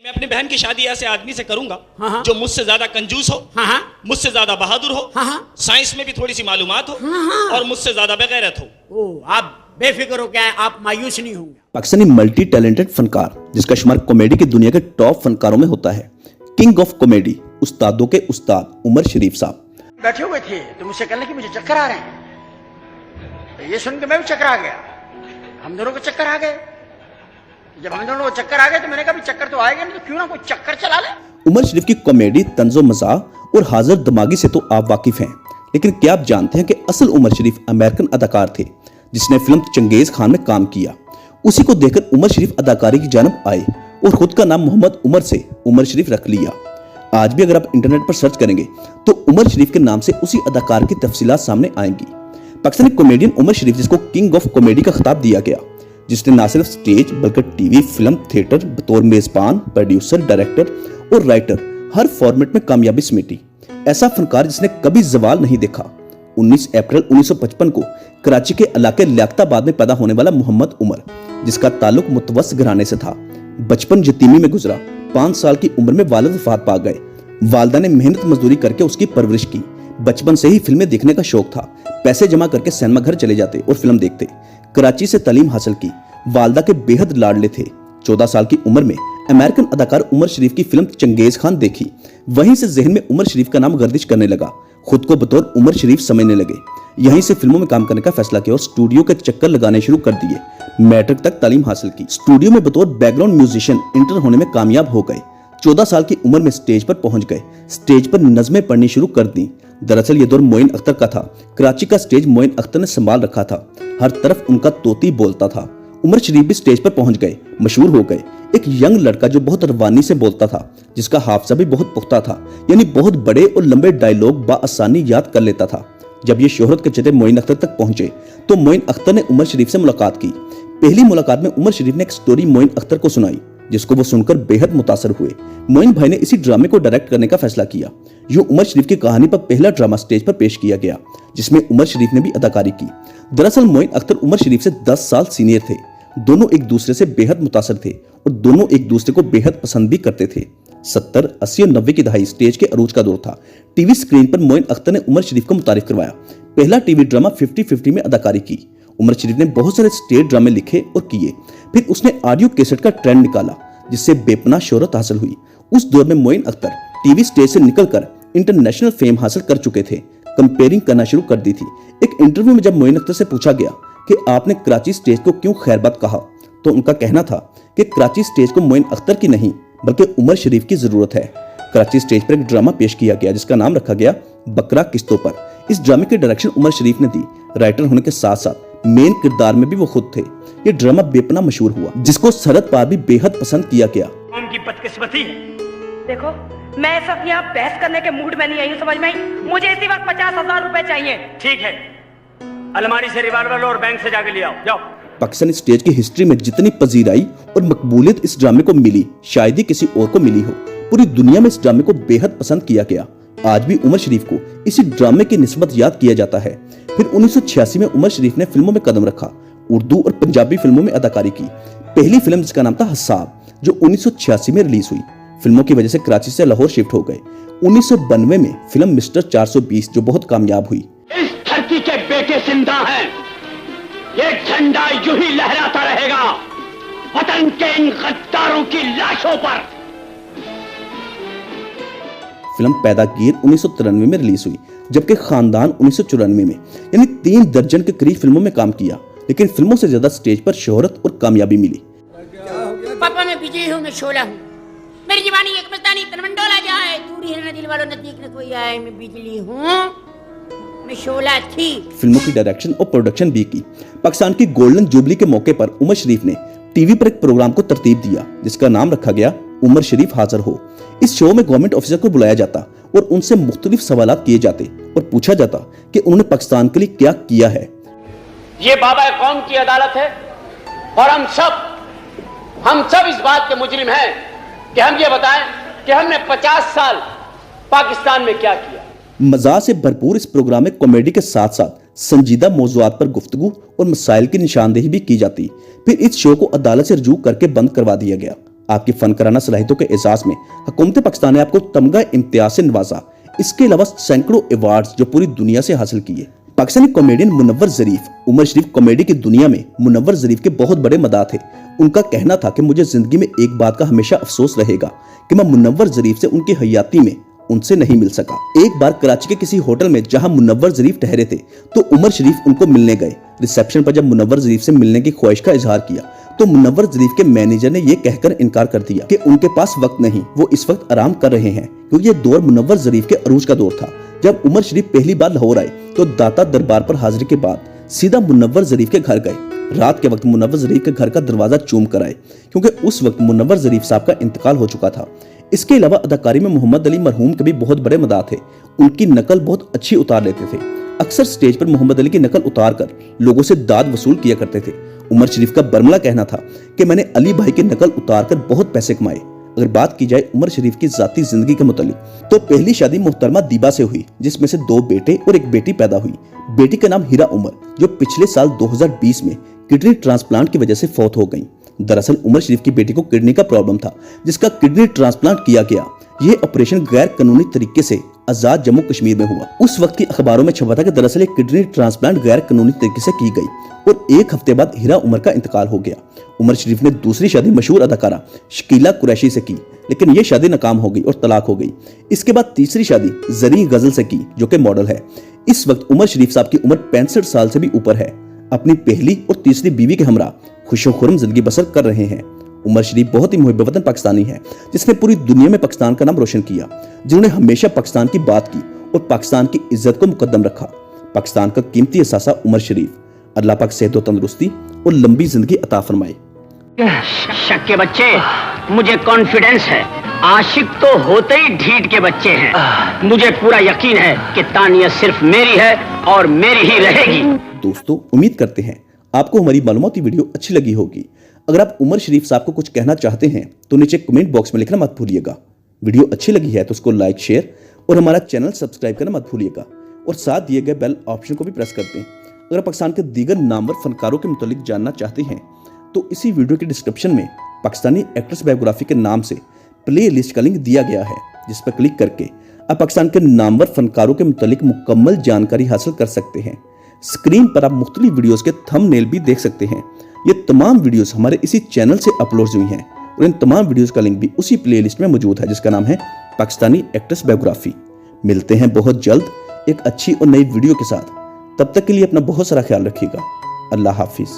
मैं अपनी बहन की शादी ऐसे आदमी से करूंगा हाँ। जो मुझसे ज्यादा कंजूस हो, हाँ। मुझसे ज्यादा बहादुर हो, हाँ। साइंस में भी थोड़ी सी मालूमात हो, हाँ। और मुझसे ज्यादा बेगैरत हो। ओ, आप बेफिक्र हो, क्या है, आप मायूस नहीं होंगे। पाकिस्तानी मल्टी टैलेंटेड फनकार जिसका शुमार कॉमेडी की दुनिया के टॉप फनकारों में होता है, किंग ऑफ कॉमेडी, उस्तादों के उस्ताद उमर शरीफ साहब बैठे हुए थे तो मुझसे कहने कि मुझे चक्कर आ रहे हैं। तो ये सुन के मैं भी चक्कर आ गया, हम दोनों को चक्कर आ गए। जब हम दोनों को चक्कर आ गए तो मैंने कहा भी चक्कर तो आएगा नहीं, तो क्यों ना कोई चक्कर चला ले। उमर शरीफ की कॉमेडी, तंजो मज़ाक और हाजिर दिमागी से तो आप वाकिफ हैं, लेकिन क्या आप जानते हैं कि असल उमर शरीफ अमेरिकन अदाकार थे जिसने फिल्म चंगेज खान में काम किया। उसी को देखकर उमर शरीफ अदाकारी की जानब आए और खुद का नाम मोहम्मद उमर से उमर शरीफ रख लिया। आज भी अगर आप इंटरनेट पर सर्च करेंगे तो उमर शरीफ के नाम से उसी अदाकार की तफसीलात सामने आएंगी। पाकिस्तानी कॉमेडियन उमर शरीफ, जिसको किंग ऑफ कॉमेडी का खिताब दिया गया, जिसने न सिर्फ स्टेज बल्कि टीवी, फिल्म, थिएटर, बतौर मेजबान, प्रोड्यूसर, डायरेक्टर और राइटर हर फॉर्मेट में कामयाबी समेटी, ऐसा फनकार जिसने कभी जवाल नहीं देखा। 19 अप्रैल 1955 को कराची के इलाके लियाकताबाद में पैदा होने वाला मोहम्मद उमर, जिसका ताल्लुक मुतवस्सित घराने से था, बचपन यतीमी में गुजरा। 5 साल की उम्र में वालिद वफात पा गए। वालिदा ने मेहनत मजदूरी करके उसकी परवरिश की। बचपन से ही फिल्में देखने का शौक था। पैसे जमा करके सिनेमा घर चले जाते और फिल्म देखते। कराची से तालीम हासिल की। वालिदा के बेहद लाडले थे। 14 साल की उम्र में अमेरिकन अदाकार उमर शरीफ की फिल्म चंगेज खान देखी। वहीं से जहन में उमर शरीफ का नाम गर्दिश करने लगा। खुद को बतौर उमर शरीफ समझने लगे। यहीं से फिल्मों में काम करने का फैसला किया और स्टूडियो के चक्कर लगाने शुरू कर दिए। मैट्रिक तक तालीम हासिल की। स्टूडियो में बतौर बैकग्राउंड म्यूजिशियन इंटर होने में कामयाब हो गए। 14 साल की उम्र में स्टेज पर पहुंच गए। स्टेज पर नज़में पढ़नी शुरू कर दी। दरअसल ये दौर मोइन अख्तर का था। कराची का स्टेज मोइन अख्तर ने संभाल रखा था। हर तरफ उनका तोती बोलता था। उमर शरीफ भी स्टेज पर पहुंच गए, मशहूर हो गए। एक यंग लड़का जो बहुत रवानी से बोलता था, जिसका हाफजा भी बहुत पुख्ता था, यानी बहुत बड़े और लंबे डायलॉग बाआसानी याद कर लेता था। जब ये शोहरत के चलते मोइन अख्तर तक पहुंचे तो मोइन अख्तर ने उमर शरीफ से मुलाकात की। पहली मुलाकात में उमर शरीफ ने एक स्टोरी मोइन अख्तर को सुनाई, जिसको वो सुनकर बेहद मुतासर हुए। मोइन भाई ने इसी ड्रामे को डायरेक्ट करने का फैसला किया। यूं उमर शरीफ की कहानी पर पहला ड्रामा स्टेज पर पेश किया गया, जिसमें उमर शरीफ ने भी अदाकारी की। दरअसल मोइन अख्तर उमर शरीफ से 10 साल सीनियर थे। दोनों एक दूसरे से बेहद मुतासर थे और दोनों एक दूसरे को बेहद पसंद भी करते थे। 70, 80 और 90 की दहाई स्टेज के अरूज का दौर था। टीवी स्क्रीन पर मोइन अख्तर ने उमर शरीफ को मुतारिफ करवाया। पहला टीवी ड्रामा 50-50 में अदाकारी की। उमर शरीफ ने बहुत सारे स्टेज ड्रामे लिखे और किए। फिर उसने ऑडियो कैसेट का ट्रेंड निकाला, जिससे बेपनाह शोहरत हासिल हुई। उस दौर में मोइन अख्तर टीवी स्टेज से निकलकर इंटरनेशनल फेम हासिल कर चुके थे। कंपेयरिंग करना शुरू कर दी थी। एक इंटरव्यू में जब मोइन अख्तर से पूछा गया कि आपने कराची स्टेज को क्यों खैरबाद कहा, तो उनका कहना था कि कराची स्टेज को मोइन अख्तर की नहीं बल्कि उमर शरीफ की जरूरत है। कराची स्टेज पर एक ड्रामा पेश किया गया, जिसका नाम रखा गया बकरा किस्तों पर। इस ड्रामे की डायरेक्शन उमर शरीफ ने दी। राइटर होने के साथ साथ मेन किरदार में भी वो खुद थे। ये ड्रामा बेपनाह मशहूर हुआ, जिसको सरहद पार भी बेहद पसंद किया गया। उनकी बदकिस्मती है। देखो, मैं इस वक्त यहाँ बहस करने के मूड में नहीं आई हूँ, समझ में आई? मुझे इसी वक्त 50,000 रुपए चाहिए। ठीक है, अलमारी से रिवॉल्वर लो और बैंक से जाके ले आओ, जाओ। पाकिस्तानी स्टेज की हिस्ट्री में जितनी पजीराई और मकबूलियत इस ड्रामे को मिली, शायद ही किसी और को मिली हो। पूरी दुनिया में इस ड्रामे को बेहद पसंद किया गया। आज भी उमर शरीफ को इसी ड्रामे की निस्बत याद किया जाता है। फिर 1986 में उमर शरीफ ने फिल्मों में कदम रखा। उर्दू और पंजाबी फिल्मों में अदाकारी की। पहली फिल्म जिसका नाम था हसाब, जो 1986 में रिलीज हुई। फिल्मों की वजह से कराची से लाहौर शिफ्ट हो गए। 1992 में फिल्म मिस्टर 420, जो बहुत कामयाब हुई। इस धरती के बेटे जिंदा हैं, ये झंडा यूं ही लहराता रहेगा वतन के इन गद्दारों की लाशों पर। फिल्म पैदागीर 1993 में रिलीज हुई, जबकि खानदान 1994 में, यानी 3 दर्जन के करीब फिल्मों में काम किया, लेकिन फिल्मों से ज्यादा स्टेज पर शोहरत और कामयाबी मिली। पापा मैं बिजली हूँ, मैं शोला हूँ, मेरी जवानी एक मस्तानी तनमंडोला जाए, दूरी है न दिल वालों नजदीक न कोई आए, मैं बिजली हूँ, मैं शोला थी। फिल्मों की डायरेक्शन और प्रोडक्शन भी की। पाकिस्तान की गोल्डन जुबली के मौके पर उमर शरीफ ने टीवी पर एक प्रोग्राम को तरतीब दिया, जिसका नाम रखा गया उमर शरीफ हाजिर हो। इस शो में गवर्नमेंट ऑफिसर को बुलाया जाता और उनसे मुख्तलिफ सवालात किए जाते और पूछा जाता कि उन्होंने पाकिस्तान के लिए क्या किया है। ये बाबा कौम की अदालत है और हम सब इस बात के मुजरिम हैं कि हम ये बताएं कि हमने 50 साल पाकिस्तान में क्या किया। मज़ाक से भरपूर इस प्रोग्राम में कॉमेडी के साथ साथ संजीदा मौज़ूआत पर गुफ्तगू और मसाइल की निशानदेही भी की जाती। फिर इस शो को अदालत से रुजू करके बंद करवा दिया गया। आपकी फनकाराना सलाहियतों के एजाज में हुकूमत पाकिस्तान ने आपको तमगा इम्तियाज से नवाजा। इसके अलावा सैकड़ों अवार्ड्स जो पूरी दुनिया से हासिल किए। पाकिस्तानी कॉमेडियन मुनव्वर ज़रीफ, उमर शरीफ कॉमेडी की दुनिया में मुनव्वर ज़रीफ के बहुत बड़े मदाह थे। उनका कहना था कि मुझे जिंदगी में एक बात का हमेशा अफसोस रहेगा कि मैं मुनव्वर ज़रीफ से उनकी हयाती में उनसे नहीं मिल सका। एक बार कराची के किसी होटल में जहां मुनव्वर ज़रीफ ठहरे थे तो उमर शरीफ उनको मिलने गए। रिसेप्शन पर जब मुनव्वर ज़रीफ से मिलने की ख्वाहिश का इजहार किया तो मुनव्वर ज़रीफ के मैनेजर ने यह कहकर इनकार कर दिया कि उनके पास वक्त नहीं, वो इस वक्त आराम कर रहे हैं, क्योंकि ये दौर मुनव्वर ज़रीफ के अरूज का दौर था। जब उमर शरीफ पहली बार लाहौर आए तो दाता दरबार पर हाजिरी के बाद सीधा मुनव्वर ज़रीफ के घर गए। रात के वक्त मुनव्वर ज़रीफ के घर का दरवाजा चूम कर आए, क्योंकि उस वक्त मुनव्वर ज़रीफ साहब का इंतकाल हो चुका था। इसके अलावा अदाकारी में मोहम्मद अली मरहूम के भी बहुत बड़े मदाह थे। उनकी नकल बहुत अच्छी उतार लेते थे। अक्सर स्टेज पर मोहम्मद अली की नकल उतार कर लोगों से दाद वसूल किया करते थे। उमर शरीफ का बर्मला कहना था कि मैंने अली भाई की नकल उतार कर बहुत पैसे कमाए। अगर बात की जाए उमर शरीफ की जाती जिंदगी के मुतालिक तो पहली शादी मोहतरमा दीबा से हुई, जिसमें से 2 बेटे और 1 बेटी पैदा हुई। बेटी का नाम हीरा उमर, जो पिछले साल 2020 में किडनी ट्रांसप्लांट की वजह से फौत हो गई। दरअसल उमर शरीफ की बेटी को किडनी का प्रॉब्लम था, जिसका किडनी ट्रांसप्लांट किया गया। यह ऑपरेशन गैर कानूनी तरीके से आजाद जम्मू कश्मीर में हुआ। उस वक्त की अखबारों में छपा था कि दरअसल एक किडनी ट्रांसप्लांट गैर कानूनी तरीके से की गई और 1 हफ्ते बाद हीरा उमर का इंतकाल हो गया। उमर शरीफ ने दूसरी शादी मशहूर अदाकारा शकीला कुरैशी से की, लेकिन यह शादी नाकाम हो गई और तलाक हो गई। इसके बाद तीसरी शादी जरी गजल से की, जो कि मॉडल है। इस वक्त उमर शरीफ साहब की उम्र 65 साल से भी ऊपर है। अपनी पहली और तीसरी बीवी के हमरा खुशो-खुर्रम जिंदगी बसर कर रहे हैं। उमर शरीफ बहुत ही मुहिब वतन पाकिस्तानी है, जिसने पूरी दुनिया में पाकिस्तान का नाम रोशन किया, जिन्होंने हमेशा पाकिस्तान की बात की और पाकिस्तान की इज्जत को मुकद्दम रखा। पाकिस्तान का कीमती असासा उमर शरीफ। अल्लाह पाक सेहत और तंदुरुस्ती और लंबी जिंदगी अता फरमाए। शक के बच्चे, मुझे कॉन्फिडेंस है, आशिक तो होते ही ढीठ के बच्चे हैं। मुझे पूरा यकीन है कि तानिया सिर्फ मेरी है और मेरी ही रहेगी। दोस्तों, उम्मीद करते हैं आपको हमारी मालूमाती वीडियो अच्छी लगी होगी। अगर आप उमर शरीफ साहब को कुछ कहना चाहते हैं तो नीचे कमेंट बॉक्स में लिखना मत भूलिएगा। वीडियो अच्छी लगी है तो उसको लाइक, शेयर और हमारा चैनल सब्सक्राइब करना मत भूलिएगा और साथ दिए गए बेल ऑप्शन को भी प्रेस कर दें। अगर पाकिस्तान के दीगर नामवर फनकारों के मुतालिक जानना चाहते हैं तो इसी वीडियो के डिस्क्रिप्शन में पाकिस्तानी एक्ट्रेस बायोग्राफी के नाम से प्ले लिस्ट का लिंक दिया गया है, जिस पर क्लिक करके आप पाकिस्तान के नामवर फनकारों के मुतालिक मुकम्मल जानकारी हासिल कर सकते हैं। स्क्रीन पर आप मुख्तलिफ वीडियोस के थंबनेल भी देख सकते हैं। ये तमाम वीडियोस हमारे इसी चैनल से अपलोड हुई हैं और इन तमाम वीडियोस का लिंक भी उसी प्लेलिस्ट में मौजूद है, जिसका नाम है पाकिस्तानी एक्ट्रेस बायोग्राफी। मिलते हैं बहुत जल्द एक अच्छी और नई वीडियो के साथ। तब तक के लिए अपना बहुत सारा ख्याल रखिएगा। अल्लाह हाफिज।